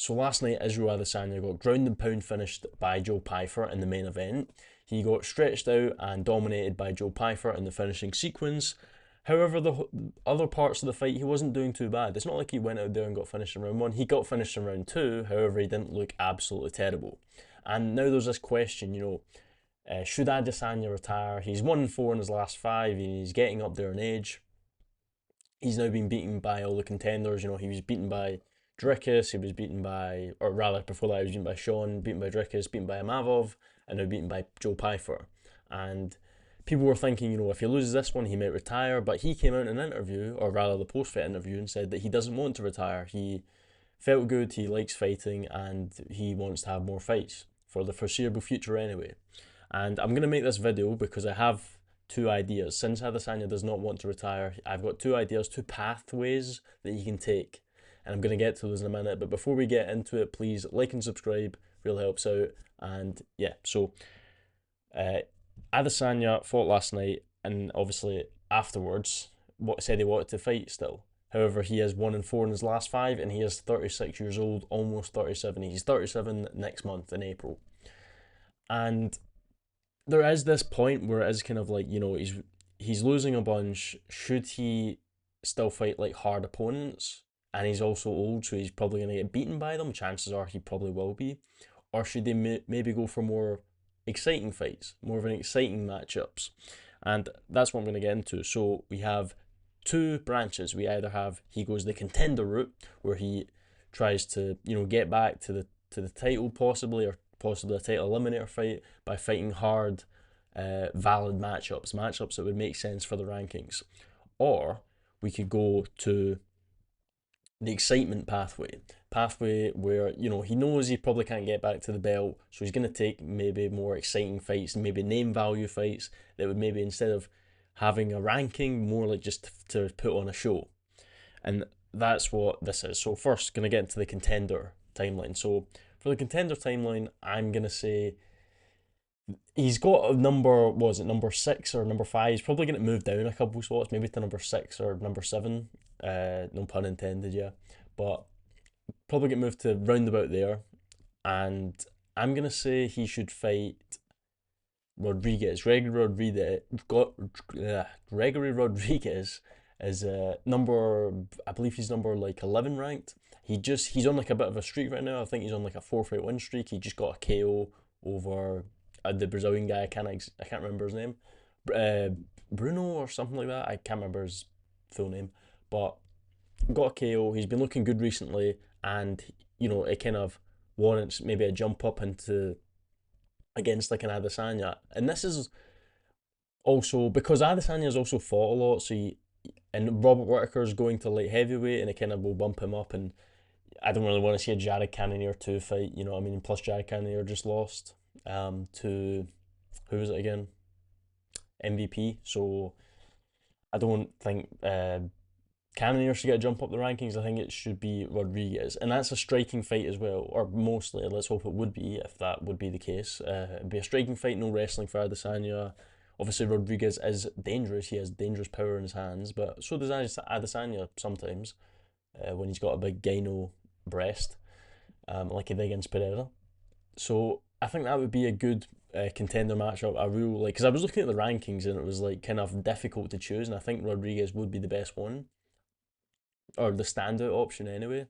So last night, Israel Adesanya got ground and pound finished by Joe Pyfer in the main event. He got stretched out and dominated by Joe Pyfer in the finishing sequence. However, the other parts of the fight, he wasn't doing too bad. It's not like he went out there and got finished in round one. He got finished in round two. However, he didn't look absolutely terrible. And now there's this question, should Adesanya retire? He's 1-4 in his last five. He's getting up there in age. He's now been beaten by all the contenders. He was beaten by Dricus, he was beaten by, or rather before that he was beaten by Sean, beaten by Dricus, beaten by Amavov, and now beaten by Joe Pyfer. And people were thinking, if he loses this one, he might retire, but he came out in an interview, or rather the post-fight interview, and said that he doesn't want to retire. He felt good, he likes fighting, and he wants to have more fights for the foreseeable future anyway. And I'm going to make this video because I have two ideas. Since Adesanya does not want to retire, I've got two ideas, two pathways that he can take. And I'm going to get to those in a minute. But before we get into it, please like and subscribe. Really helps out. And yeah, so Adesanya fought last night, and obviously afterwards, said he wanted to fight still. However, he has 1-4 in his last five, and he is 36 years old, almost 37. He's 37 next month in April. And there is this point where it is kind of like, he's losing a bunch. Should he still fight like hard opponents? And he's also old, so he's probably going to get beaten by them. Chances are he probably will be. Or should they maybe go for more exciting fights, more of an exciting matchups? And that's what I'm going to get into. So we have two branches. We either have, he goes the contender route, where he tries to, get back to the title possibly, or possibly a title eliminator fight by fighting hard, valid matchups that would make sense for the rankings. Or we could go to the excitement pathway where, he knows he probably can't get back to the belt, so he's going to take maybe more exciting fights, maybe name value fights that would maybe, instead of having a ranking, more like just to put on a show. And that's what this is. So first, going to get into the contender timeline. So for the contender timeline, I'm going to say he's got a number, number 6 or number 5? He's probably going to move down a couple spots, maybe to number 6 or number 7. No pun intended, yeah. But probably get moved to round about there. And I'm going to say he should fight Rodriguez. Gregory Rodriguez is I believe he's number like 11 ranked. He's on like a bit of a streak right now. I think he's on like a 4-fight win streak. He just got a KO over the Brazilian guy. I can't remember his name. Bruno or something like that. I can't remember his full name, but got a KO. He's been looking good recently, and it kind of warrants maybe a jump up into against like an Adesanya. And this is also because Adesanya's also fought a lot, so and Robert Whittaker's going to light heavyweight, and it kind of will bump him up. And I don't really want to see a Jared Cannonier 2 fight, plus Jared Cannonier just lost to, who was it again? MVP. So I don't think Cannonier should get a jump up the rankings. I think it should be Rodriguez, and that's a striking fight as well, or mostly. Let's hope it would be, if that would be the case. It'd be a striking fight, no wrestling for Adesanya. Obviously, Rodriguez is dangerous. He has dangerous power in his hands, but so does Adesanya sometimes when he's got a big gyno breast, like he did against Pereira. So I think that would be a good contender matchup. I really like, because I was looking at the rankings and it was like kind of difficult to choose, and I think Rodriguez would be the best one, or the standout option anyway.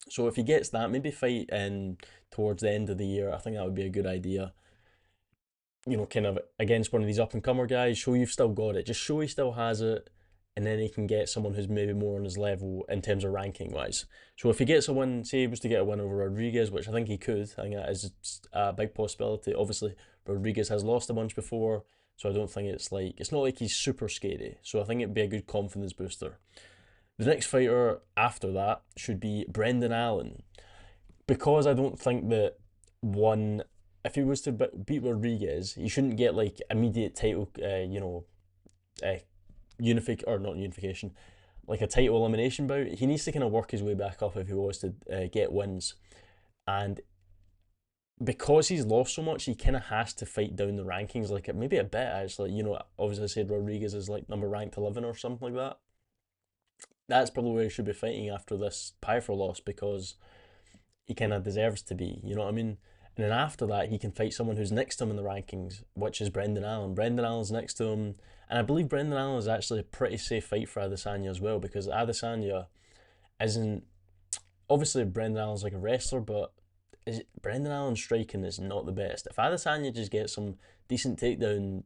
So if he gets that, maybe fight in towards the end of the year. I think that would be a good idea. Kind of against one of these up and comer guys. Show you've still got it. Just show he still has it, and then he can get someone who's maybe more on his level in terms of ranking wise. So if he gets a win, say he was to get a win over Rodriguez, which I think he could, I think that is a big possibility. Obviously, Rodriguez has lost a bunch before, so I don't think it's not like he's super scary. So I think it'd be a good confidence booster. The next fighter after that should be Brendan Allen, because I don't think that if he was to beat Rodriguez, he shouldn't get like immediate title, not unification, like a title elimination bout. He needs to kind of work his way back up if he was to get wins. And because he's lost so much, he kind of has to fight down the rankings, like maybe a bit actually. Obviously I said Rodriguez is like number ranked 11 or something like that. That's probably where he should be fighting after this Pyfer loss, because he kind of deserves to be. You know what I mean? And then after that, he can fight someone who's next to him in the rankings, which is Brendan Allen. Brendan Allen's next to him, and I believe Brendan Allen is actually a pretty safe fight for Adesanya as well, because Adesanya isn't, obviously Brendan Allen's like a wrestler, but Brendan Allen's striking is not the best. If Adesanya just gets some decent takedown,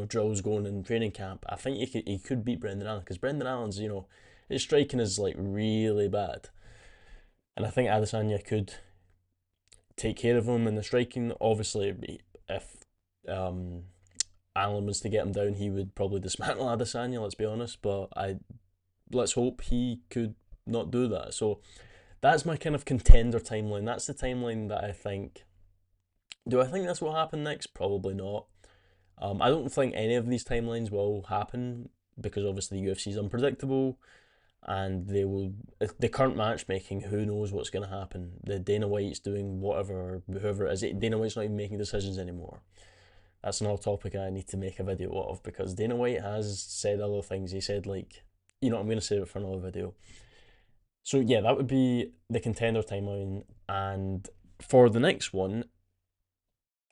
drills going in training camp, I think he could beat Brendan Allen, because Brendan Allen's, his striking is like really bad, and I think Adesanya could take care of him in the striking. Obviously, if um, Allen was to get him down, he would probably dismantle Adesanya. Let's be honest, but let's hope he could not do that. So that's my kind of contender timeline. That's the timeline that I think. Do I think that's what happened next? Probably not. I don't think any of these timelines will happen, because obviously the UFC is unpredictable, and the current matchmaking, who knows what's going to happen. The Dana White's doing whatever, whoever it is. Dana White's not even making decisions anymore. That's another topic I need to make a video of, because Dana White has said other things. He said, like, I'm going to save it for another video. So yeah, that would be the contender timeline. And for the next one,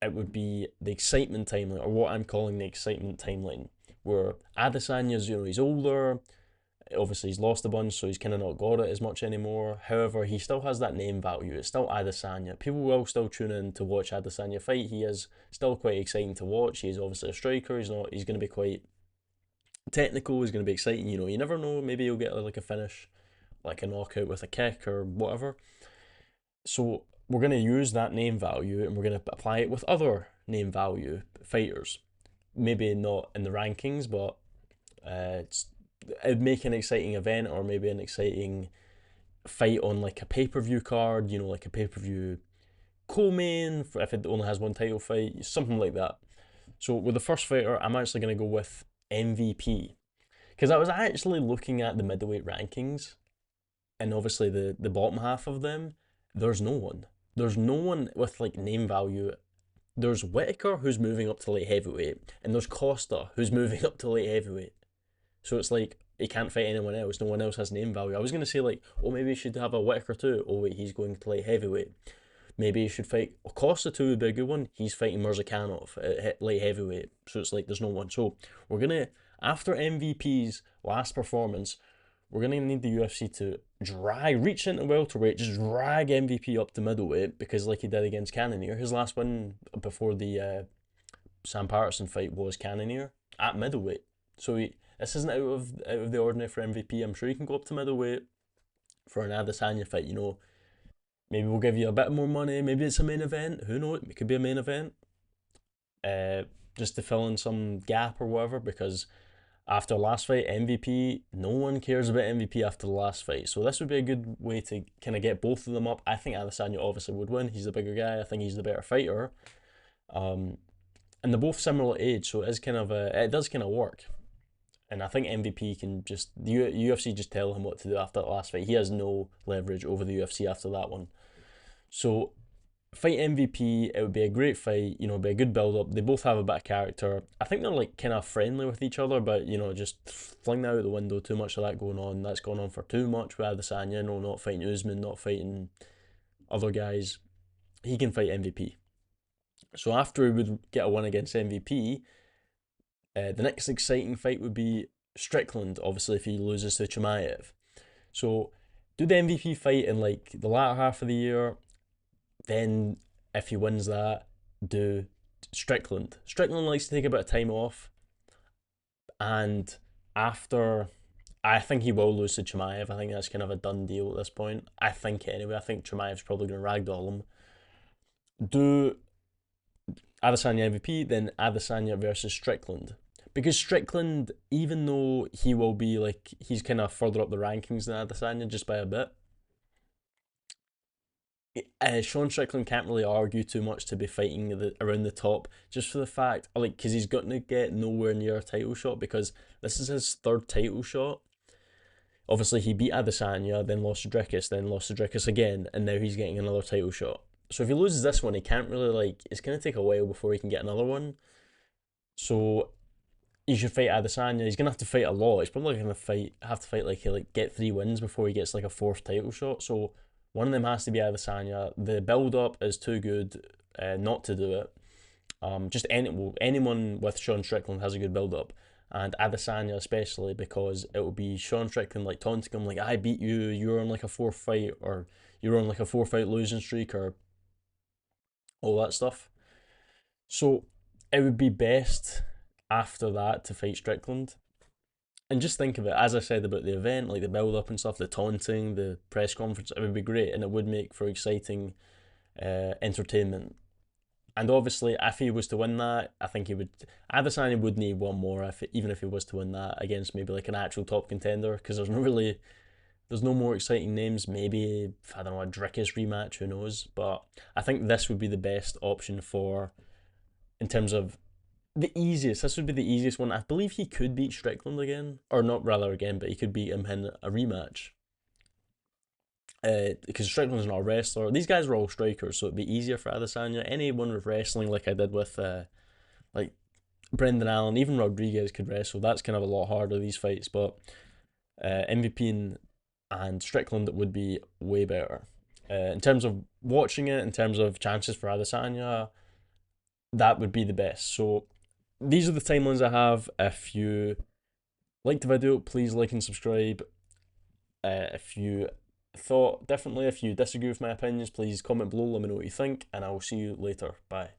it would be the excitement timeline, or what I'm calling the excitement timeline, where Adesanya's, he's older. Obviously, he's lost a bunch, so he's kind of not got it as much anymore. However, he still has that name value. It's still Adesanya. People will still tune in to watch Adesanya fight. He is still quite exciting to watch. He's obviously a striker. He's not. He's going to be quite technical. He's going to be exciting. You never know. Maybe he'll get like a finish, like a knockout with a kick or whatever. So we're going to use that name value, and we're going to apply it with other name value fighters. Maybe not in the rankings, but it'd make an exciting event, or maybe an exciting fight on like a pay-per-view card, like a pay-per-view co-main, if it only has one title fight, something like that. So with the first fighter, I'm actually going to go with MVP, because I was actually looking at the middleweight rankings, and obviously the bottom half of them, there's no one. There's no one with like name value. There's Whitaker, who's moving up to light heavyweight, and there's Costa, who's moving up to light heavyweight. So it's like he can't fight anyone else. No one else has name value. I was going to say, like, oh, maybe he should have a Whitaker too. Oh, wait, he's going to light heavyweight. Maybe he should fight Costa too, would be a good one. He's fighting Mirzakhanov at light heavyweight. So it's like there's no one. So we're going to, after MVP's last performance, we're going to need the UFC to reach into welterweight, just drag MVP up to middleweight, because like he did against Cannonier, his last win before the Sam Patterson fight was Cannonier at middleweight. So this isn't out of the ordinary for MVP. I'm sure he can go up to middleweight for an Adesanya fight. Maybe we'll give you a bit more money. Maybe it's a main event. Who knows? It could be a main event. Just to fill in some gap or whatever, because after the last fight, MVP, no one cares about MVP after the last fight. So this would be a good way to kind of get both of them up. I think Adesanya obviously would win. He's the bigger guy. I think he's the better fighter. And they're both similar age, so it does kind of work. And I think MVP can just, the UFC just tell him what to do after that last fight. He has no leverage over the UFC after that one. So fight MVP, it would be a great fight, be a good build up. They both have a bit of character. I think they're like kind of friendly with each other, but just fling that out the window. Too much of that going on. That's gone on for too much with Adesanya. Not fighting Usman, not fighting other guys. He can fight MVP. So after he would get a win against MVP, the next exciting fight would be Strickland, obviously, if he loses to Chimaev. So do the MVP fight in like the latter half of the year. Then if he wins that, do Strickland. Strickland likes to take a bit of time off. And after, I think he will lose to Chimaev. I think that's kind of a done deal at this point. I think anyway. I think Chimaev's probably going to ragdoll him. Do Adesanya MVP, then Adesanya versus Strickland. Because Strickland, even though he will be like, he's kind of further up the rankings than Adesanya just by a bit, Sean Strickland can't really argue too much to be fighting around the top, just for the fact, like, because he's going to get nowhere near a title shot, because this is his third title shot. Obviously, he beat Adesanya, then lost to Dricus, then lost to Dricus again, and now he's getting another title shot. So if he loses this one, he can't really, like, it's going to take a while before he can get another one. So he should fight Adesanya. He's gonna have to fight a lot. He's probably gonna have to fight like get 3 wins before he gets like a fourth title shot. So One of them has to be Adesanya. The build up is too good not to do it. Anyone with Sean Strickland has a good build up, and Adesanya especially, because it will be Sean Strickland like taunting him like, I beat you, you're on like a four fight, or you're on like a four fight losing streak, or all that stuff. So it would be best after that to fight Strickland. And just think of it, as I said about the event, like the build up and stuff, the taunting, the press conference, it would be great, and it would make for exciting entertainment. And obviously, if he was to win that, I think he would. Adesanya would need one more, even if he was to win that against maybe like an actual top contender, because there's no more exciting names. Maybe, I don't know, a Drickus rematch, who knows? But I think this would be the best option for, in terms of the easiest. This would be the easiest one. I believe he could beat Strickland again, or not rather again, but he could beat him in a rematch. Because Strickland's not a wrestler. These guys were all strikers, so it'd be easier for Adesanya. Anyone with wrestling, like I did with like Brendan Allen, even Rodriguez could wrestle. That's kind of a lot harder, these fights, but MVP and Strickland would be way better. In terms of watching it, in terms of chances for Adesanya, that would be the best. So these are the timelines I have. If you liked the video, please like and subscribe. If you thought differently, if you disagree with my opinions, please comment below, let me know what you think, and I will see you later. Bye.